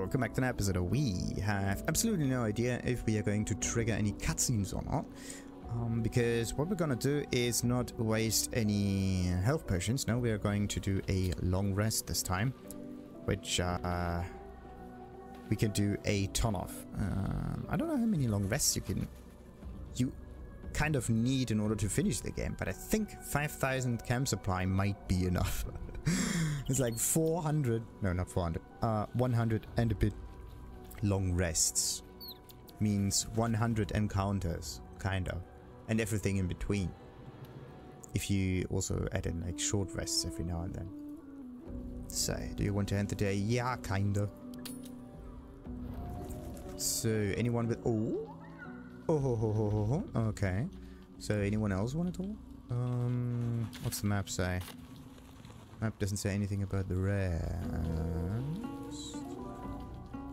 welcome back to an episode. We have absolutely no idea if we are going to trigger any cutscenes or not. Because what we're gonna do is not waste any health potions. No, we are going to do a long rest this time, which we can do a ton of. I don't know how many long rests you kind of need in order to finish the game, but I think 5,000 camp supply might be enough. It's like 400, no, not 400, 100 and a bit long rests. Means 100 encounters, kind of. And everything in between. If you also add in like short rests every now and then. So, do you want to end the day? Yeah, kinda. So, anyone with... Oh! Oh, ho, ho, ho, ho, ho. Okay. So, anyone else want to talk? What's the map say? Map doesn't say anything about the rest.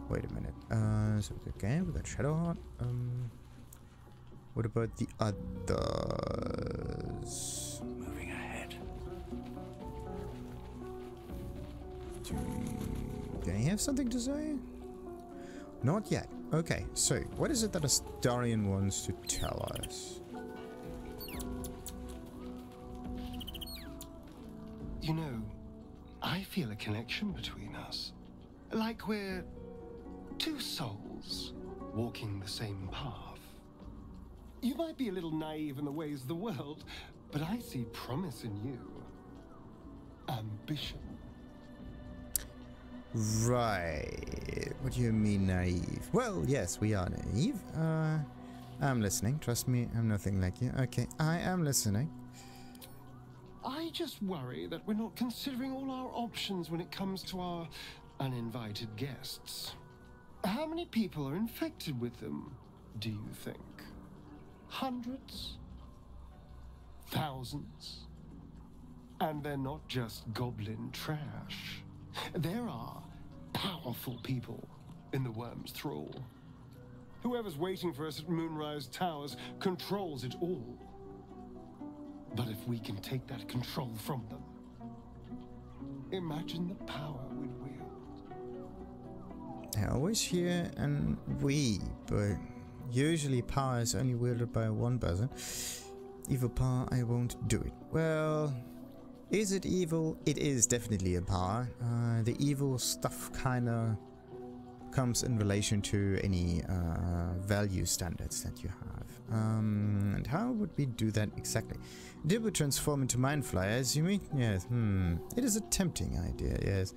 Wait a minute. So, okay, we got Shadowheart. What about the others? Moving ahead. Do they have something to say? Not yet. Okay, so what is it that Astarion wants to tell us? You know, I feel a connection between us. Like we're two souls walking the same path. You might be a little naive in the ways of the world, but I see promise in you. Ambition. Right. What do you mean naive? Well, yes, we are naive. I'm listening. Trust me, I'm nothing like you. Okay, I am listening. I just worry that we're not considering all our options when it comes to our uninvited guests. How many people are infected with them, do you think? Hundreds? Thousands? And they're not just goblin trash. There are powerful people in the Worm's thrall. Whoever's waiting for us at Moonrise Towers controls it all. But if we can take that control from them, imagine the power we'd wield. I always hear and we, but usually power is only wielded by one person. Evil power, I won't do it. Well, is it evil? It is definitely a power. The evil stuff kinda comes in relation to any value standards that you have. And how would we do that exactly? Did we transform into mind flyers, you mean? Yes, It is a tempting idea, yes.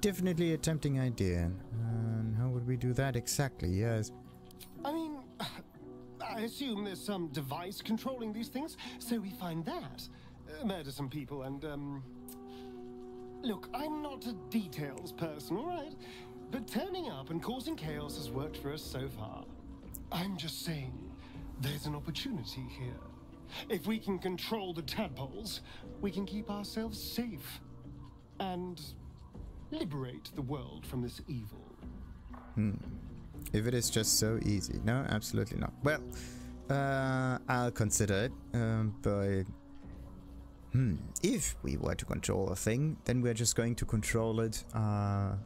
Definitely a tempting idea. And how would we do that exactly? Yes. I mean, I assume there's some device controlling these things, so we find that. Murder some people and, Look, I'm not a details person, alright? But turning up and causing chaos has worked for us so far. I'm just saying, there's an opportunity here. If we can control the tadpoles, we can keep ourselves safe. And liberate the world from this evil. If it is just so easy. No, absolutely not. Well, I'll consider it, but... if we were to control a thing, then we're just going to control it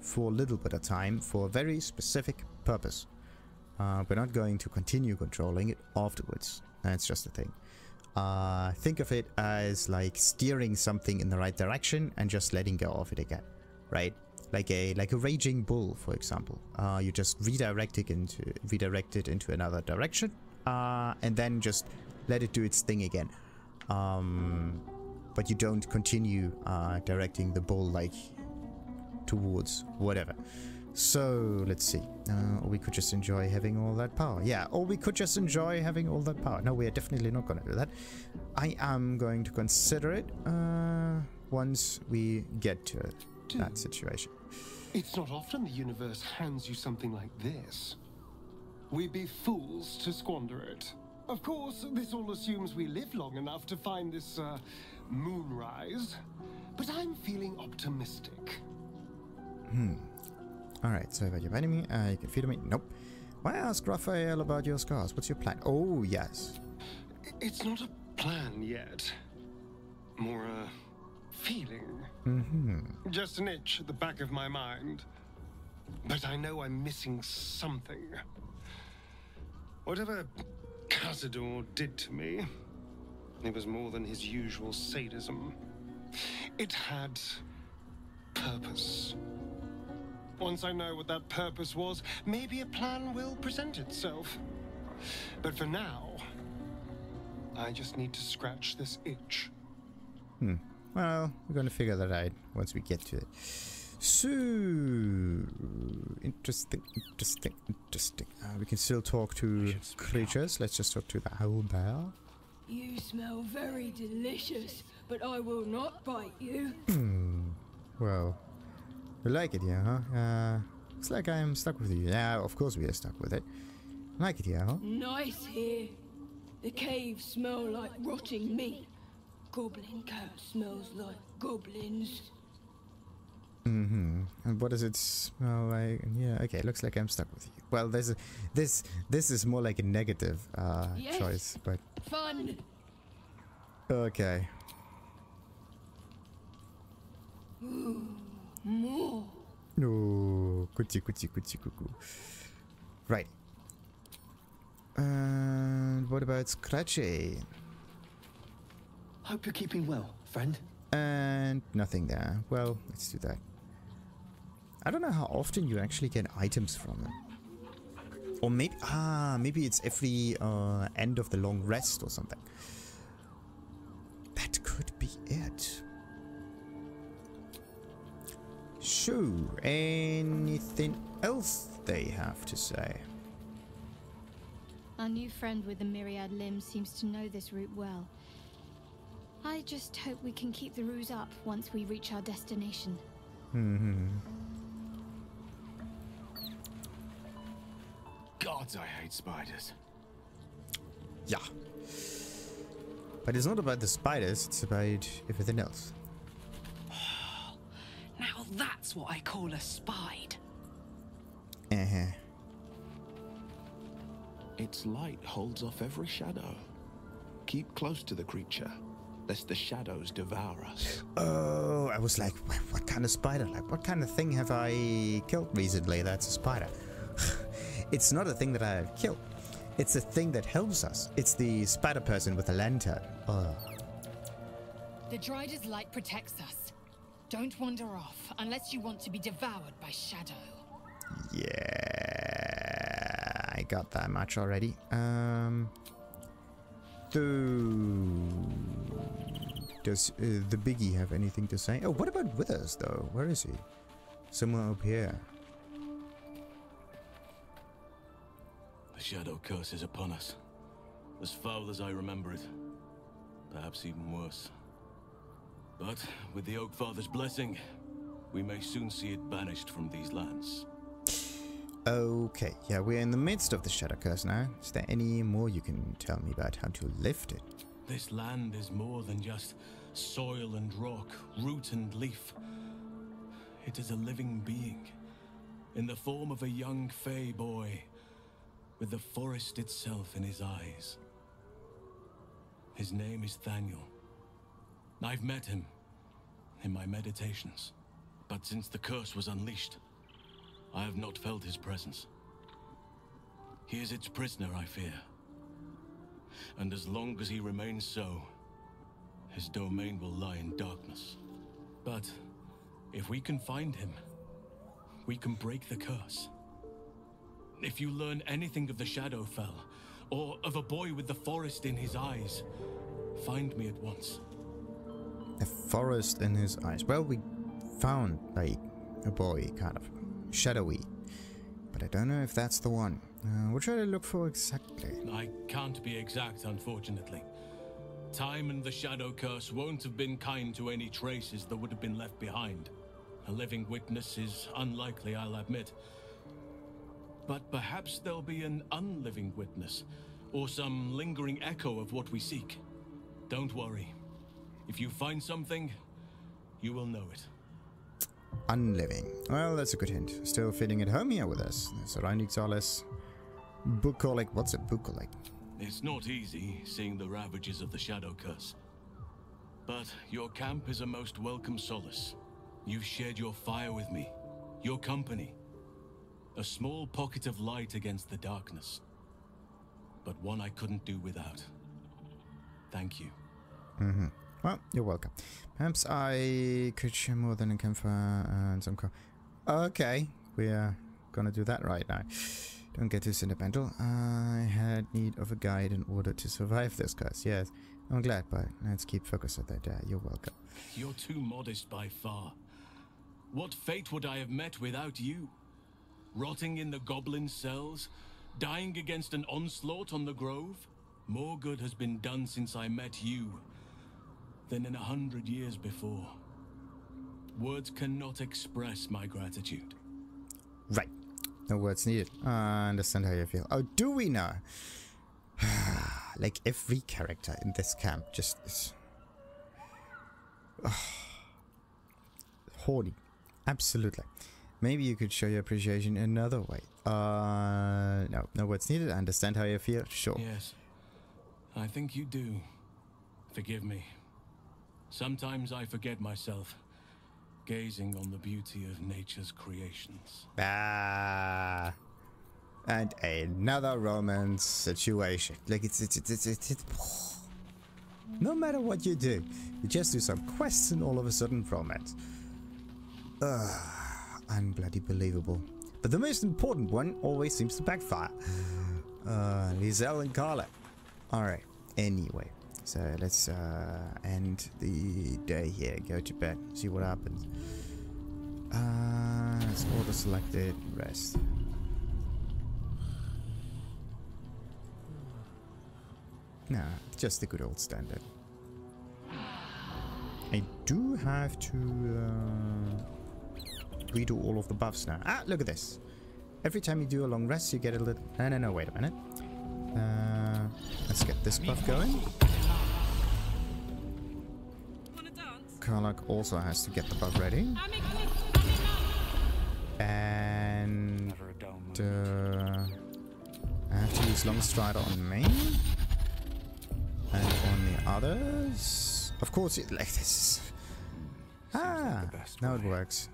for a little bit of time, for a very specific purpose. We're not going to continue controlling it afterwards. That's just the thing. Think of it as like steering something in the right direction and just letting go of it again, right? Like a raging bull, for example. You just redirect it into another direction, and then just let it do its thing again. But you don't continue directing the bull like towards whatever. So let's see. Or we could just enjoy having all that power. Yeah, or we could just enjoy having all that power. No, we are definitely not going to do that. I am going to consider it once we get to that situation. It's not often the universe hands you something like this. We'd be fools to squander it. Of course, this all assumes we live long enough to find this, moonrise. But I'm feeling optimistic. Alright, so about your enemy, you can feed me. Nope. Why ask Raphael about your scars? What's your plan? Oh, yes. It's not a plan yet. More a feeling. Mm-hmm. Just an itch at the back of my mind. but I know I'm missing something. Whatever Cazador did to me, it was more than his usual sadism. It had purpose. Once I know what that purpose was, maybe a plan will present itself. But for now, I just need to scratch this itch. Well, we're gonna figure that out once we get to it. So interesting. We can still talk to creatures. Let's just talk to the Owlbear. You smell very delicious, but I will not bite you. Well, you like it here, huh? Looks like I'm stuck with you. Yeah, of course we are stuck with it. Like it here, huh? Nice here. The caves smell like rotting meat. Goblin curse smells like goblins. And what does it smell like? Yeah, okay, looks like I'm stuck with you. Well, this is more like a negative Yes. choice, but Fun. okay. More. No, cuckoo. Right. And what about Scratchy? Hope you're keeping well, friend. And nothing there. Well, let's do that. I don't know how often you actually get items from them. Or maybe it's every end of the long rest or something. That could be it. So, anything else they have to say? Our new friend with the myriad limbs seems to know this route well. I just hope we can keep the ruse up once we reach our destination. Gods, I hate spiders. Yeah. But it's not about the spiders, it's about everything else. Now that's what I call a spide. Its light holds off every shadow. Keep close to the creature, lest the shadows devour us. Oh, I was like, what kind of spider? Like, what kind of thing have I killed recently that's a spider? It's not a thing that I have killed. It's a thing that helps us. It's the spider person with a lantern. Oh. The Drider's light protects us. Don't wander off unless you want to be devoured by Shadow. Yeah, I got that much already. Does the Biggie have anything to say? Oh, what about Withers though? Where is he? Somewhere up here. The Shadowcurse is upon us. As foul as I remember it. Perhaps even worse. But with the Oak Father's blessing, we may soon see it banished from these lands. Okay, yeah, we're in the midst of the Shadowcurse now. Is there any more you can tell me about how to lift it? This land is more than just soil and rock, root and leaf. It is a living being, in the form of a young fey boy, with the forest itself in his eyes. His name is Thaniel. I've met him in my meditations, but since the curse was unleashed, I have not felt his presence. He is its prisoner, I fear. And as long as he remains so, his domain will lie in darkness. But if we can find him, we can break the curse. If you learn anything of the Shadowfell, or of a boy with the forest in his eyes, find me at once. A forest in his eyes. Well, we found, like, a boy, kind of shadowy. But I don't know if that's the one. What should I look for exactly? I can't be exact, unfortunately. Time and the Shadowcurse won't have been kind to any traces that would have been left behind. A living witness is unlikely, I'll admit. But perhaps there'll be an unliving witness, or some lingering echo of what we seek. Don't worry. If you find something, you will know it. Unliving. Well, that's a good hint. Still feeling at home here with us. The surroundings are less bucolic. What's a bucolic? It's not easy seeing the ravages of the Shadowcurse. But your camp is a most welcome solace. You've shared your fire with me, your company, A small pocket of light against the darkness. But one I couldn't do without. Thank you. Mm-hmm. Well, you're welcome. Perhaps I could share more than a campfire and some Okay, we are gonna do that right now. Don't get too sentimental. I had need of a guide in order to survive this curse. Yes, I'm glad, but let's keep focused on that. You're welcome. You're too modest by far. What fate would I have met without you? Rotting in the goblin cells? Dying against an onslaught on the grove? More good has been done since I met you than in 100 years before. Words cannot express my gratitude. Right. No words needed. I understand how you feel. Oh, do we know? Like every character in this camp just is horny. Absolutely. Maybe you could show your appreciation another way. No. No words needed. I understand how you feel. Sure. Yes. I think you do. Forgive me. Sometimes I forget myself, gazing on the beauty of nature's creations. And another romance situation. Like it's no matter what you do, you just do some quests and all of a sudden romance. Unbloody believable. But the most important one always seems to backfire. Lizelle and Carla. Alright, anyway. So let's end the day here. Go to bed. See what happens. Let's auto select it. Rest. Nah, just the good old standard. I do have to redo all of the buffs now. Ah, look at this. Every time you do a long rest, you get a little... No, wait a minute. Let's get this buff going. Karlach also has to get the buff ready. And... I have to use Long Strider on me. And on the others... Of course, like this. Ah, now it works.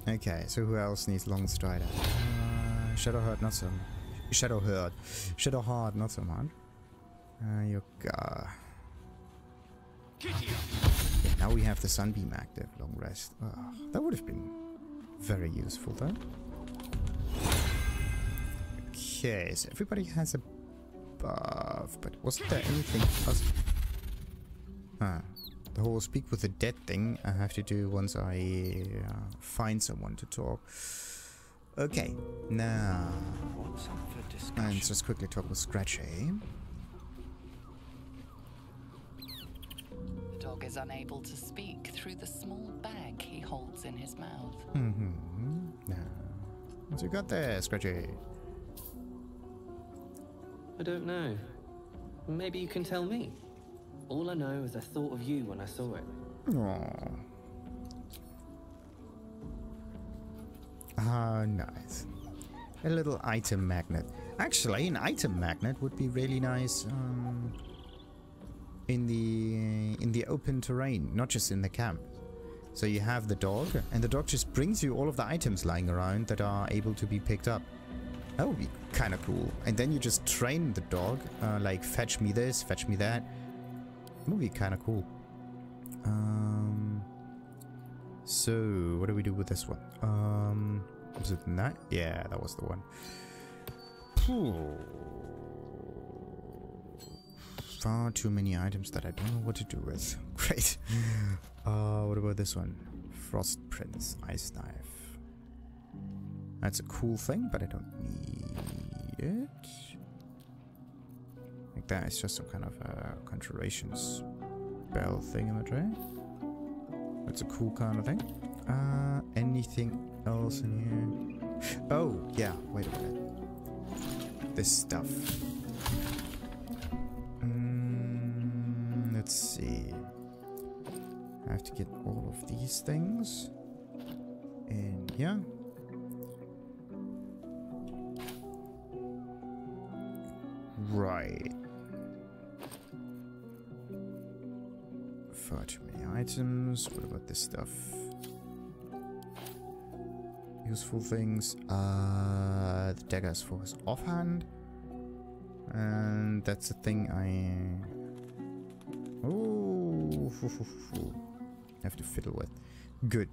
Okay, so who else needs Long Strider? Shadowheart, not so much. Shadowheart, not so much. Yoga. Yeah, now we have the Sunbeam active. Long rest. That would have been very useful, though. Okay, so everybody has a buff, but wasn't there anything else? The whole speak with the dead thing I have to do once I find someone to talk. Okay, now let's just quickly talk with Scratchy. The dog is unable to speak through the small bag he holds in his mouth. Now, what you got there, Scratchy? I don't know. Maybe you can tell me. All I know is I thought of you when I saw it. Aww. Ah, nice. A little item magnet. Actually, an item magnet would be really nice in the open terrain, not just in the camp. So you have the dog, and the dog just brings you all of the items lying around that are able to be picked up. That would be kind of cool. And then you just train the dog, like fetch me this, fetch me that. It would be kind of cool. So what do we do with this one? Was it that? Yeah, that was the one. Far too many items that I don't know what to do with. Great. What about this one? Frost Prince Ice Knife. That's a cool thing, but I don't need it. Like that, it's just some kind of conjuration spell thing in the tray. That's a cool kind of thing. Anything else in here? Oh, yeah, wait a minute. This stuff. Let's see. I have to get all of these things in here. Right. Far too many items. What about this stuff? useful things. The daggers for his offhand. And that's the thing I... Oh, have to fiddle with. Good.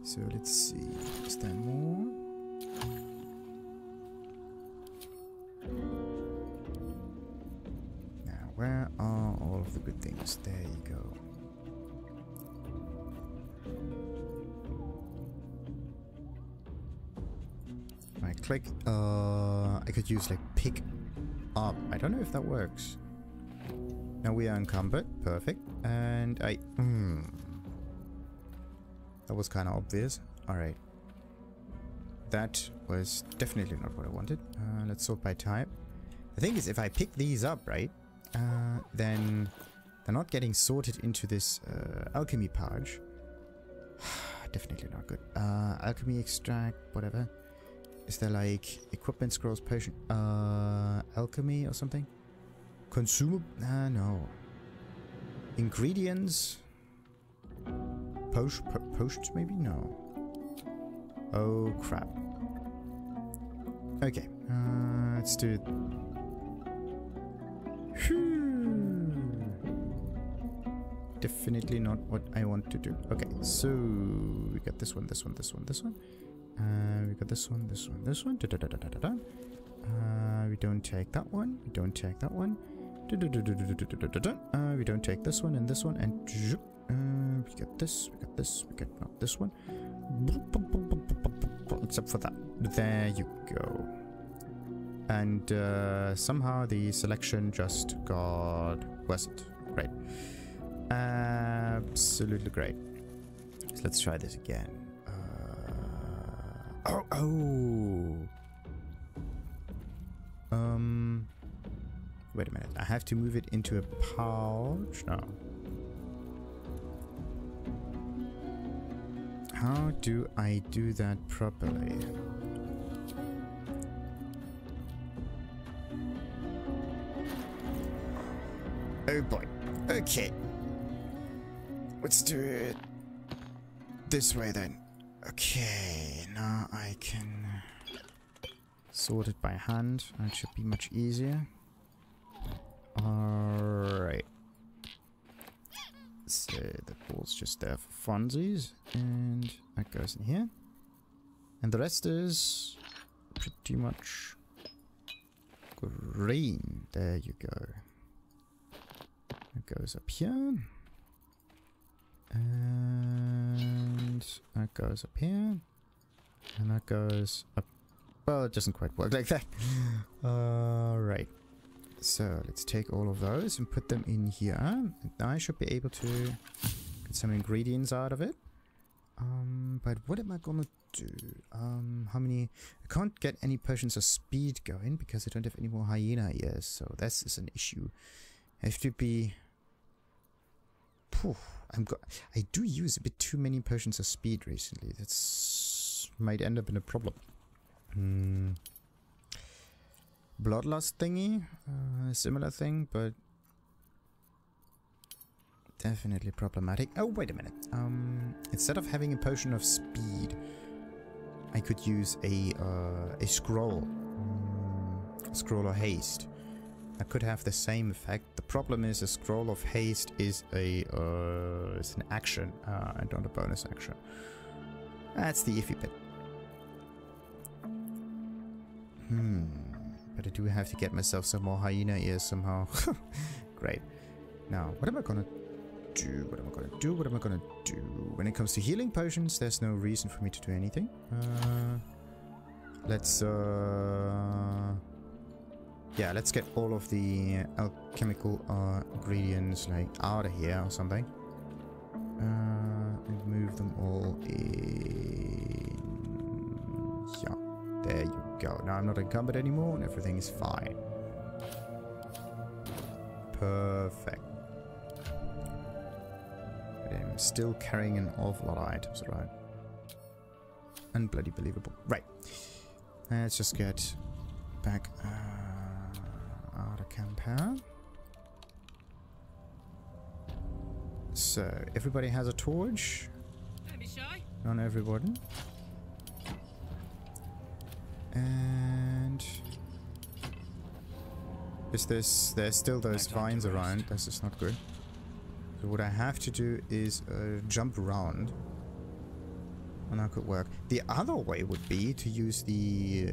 So let's see. Is there more? Now, where are all of the good things? There you go. Right click. I could use like pick up. I don't know if that works. Now we are encumbered. Perfect. And I... That was kind of obvious. Alright. That was definitely not what I wanted. Let's sort by type. The thing is, if I pick these up, right, then they're not getting sorted into this alchemy pouch. Definitely not good. Alchemy extract, whatever. Is there like equipment scrolls, potion, alchemy or something? Consumable? No. Ingredients? Potions maybe? No. Oh crap. Okay. Let's do it. Definitely not what I want to do. Okay, so we got this one, this one, this one, this one. We got this one, this one, this one. We don't take that one. We don't take that one. We don't take this one and this one and we get this. We got this. We get not this one. Except for that. There you go. And somehow the selection just got worsened. Great. Absolutely great. So let's try this again. Wait a minute. I have to move it into a pouch? No. How do I do that properly? Oh boy. Okay. Let's do it this way then. Okay, now I can sort it by hand. That should be much easier. Alright. So the ball's just there for funsies. And that goes in here. And the rest is pretty much green. There you go. It goes up here. And that goes up here. And that goes up. Well, it doesn't quite work like that. Alright. So let's take all of those and put them in here. And I should be able to get some ingredients out of it. But what am I gonna do? How many? I can't get any potions of speed going because I don't have any more hyena ears. So this is an issue. I have to be... I do use a bit too many potions of speed recently. That's might end up in a problem. Bloodlust thingy, similar thing, but definitely problematic. Oh, wait a minute. Instead of having a potion of speed, I could use a scroll, a scroll of haste. I could have the same effect. The problem is a scroll of haste is it's an action and not a bonus action. That's the iffy bit. But I do have to get myself some more hyena ears somehow. Great. Now, what am I gonna do? What am I gonna do? What am I gonna do? When it comes to healing potions, there's no reason for me to do anything. Let's yeah, let's get all of the alchemical ingredients like out of here or something. And move them all in. Yeah, there you go. Now I'm not encumbered anymore and everything is fine. Perfect. But I'm still carrying an awful lot of items, right? Unbloody believable. Right. Let's just get back out of camp here. So, everybody has a torch. Don't be shy. Not everybody. And there's still those vines around. That's just not good. So what I have to do is jump around. And that could work. The other way would be to use the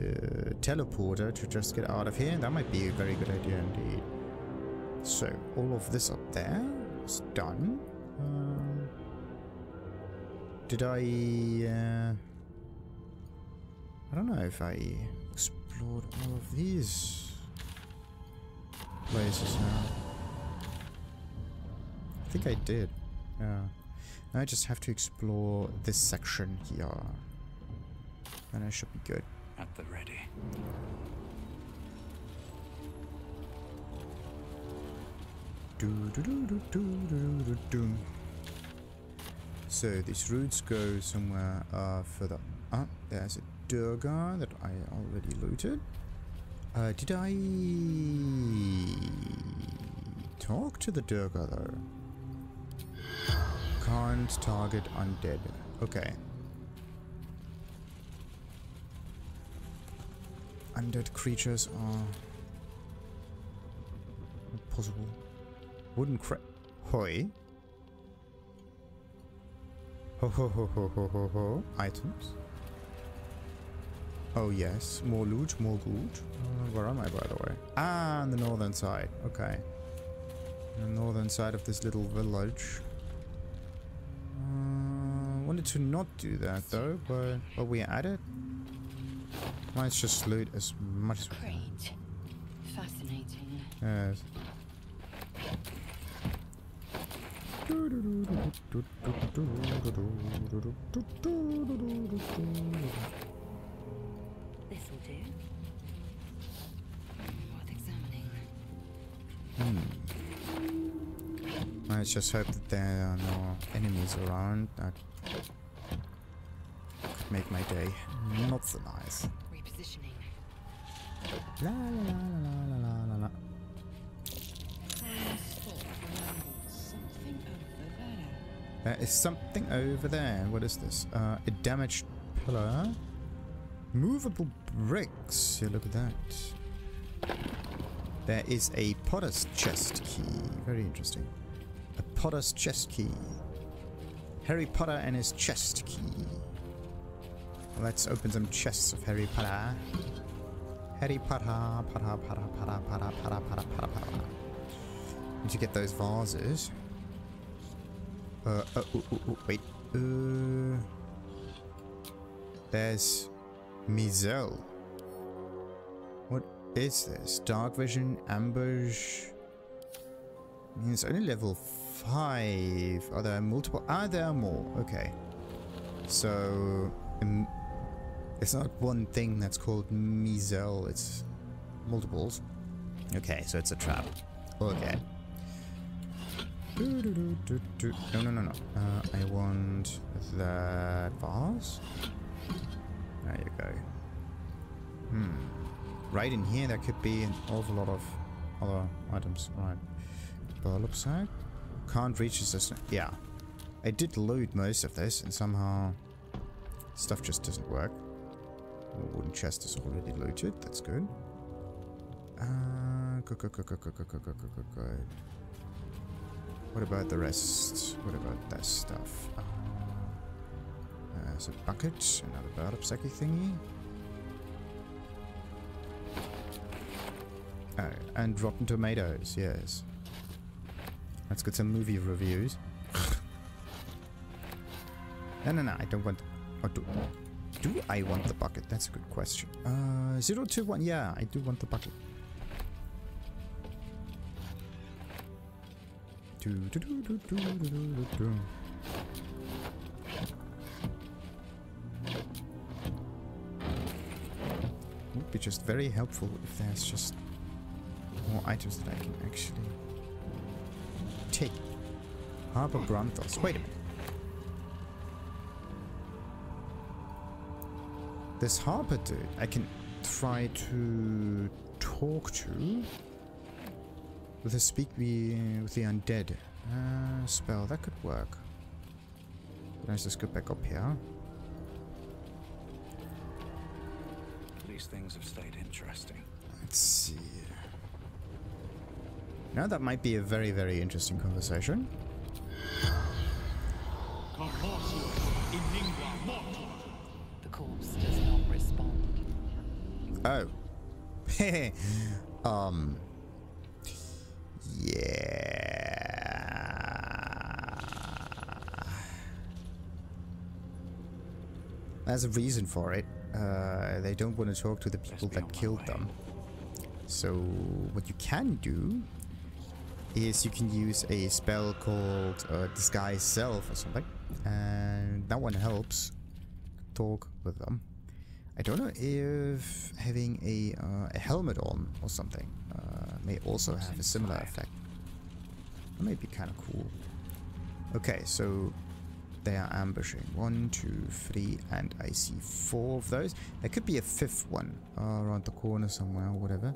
teleporter to just get out of here. That might be a very good idea indeed. So all of this up there is done. Did I don't know if I explored all of these places now. I think I did. Yeah. Now I just have to explore this section here. And I should be good. At the ready. So these routes go somewhere further up. There's a Durga that I already looted. Did I talk to the Durga though? Can't target undead. Okay. Undead creatures are not possible. Wooden Hoi. Ho ho ho ho ho ho ho. Items. Oh yes. More loot, more loot. Where am I, by the way? Ah, on the northern side. Okay. On the northern side of this little village. Wanted to not do that though, but while we're at it, let's just loot as much as we can. Great. Fascinating. Yes. This'll do. Worth examining. Let's just hope that there are no enemies around. That could make my day not so nice. Repositioning. La la la la la la la la. Something over there. There is something over there. What is this? A damaged pillar. Movable bricks. Yeah, look at that. There is a potter's chest key. Very interesting. A potter's chest key. Harry Potter and his chest key. Let's open some chests of Harry Potter. Harry Potter, Potter, Potter, Potter, Potter, Potter, Potter, Potter, Potter. Need to get those vases. Wait. There's Mizel. What is this? Dark vision, ambush. I mean, it's only level 5. Are there multiple? Ah, there are more. Okay. So, it's not one thing that's called Mizel. It's multiples. Okay, so it's a trap. Okay. No. I want that vase. There you go. Right in here, there could be an awful lot of other items. Right. Burlap sack. Can't reach this. Yeah. I did loot most of this, and somehow stuff just doesn't work. The wooden chest is already looted. That's good. Good. What about the rest? What about that stuff? There's a bucket, another burlap sacky thingy. Oh, and Rotten Tomatoes, yes. Let's get some movie reviews. No, I don't want... Or do I want the bucket? That's a good question. 021, yeah, I do want the bucket. Would be just very helpful if there's just more items that I can actually take. Harbor Granthos. Wait a minute. This Harper dude, I can try to talk to with the with the undead spell. That could work. Let's just go back up here. these things have stayed interesting. Let's see. Now that might be a very, very interesting conversation. The corpse does not respond. Oh. Yeah. There's a reason for it. They don't want to talk to the people that killed them. So what you can do is you can use a spell called Disguise Self or something, and that one helps talk with them. I don't know if having a helmet on or something may also have a similar effect. That may be kind of cool. Okay, so they are ambushing. 1, 2, 3, and I see 4 of those. There could be a 5th one around the corner somewhere or whatever.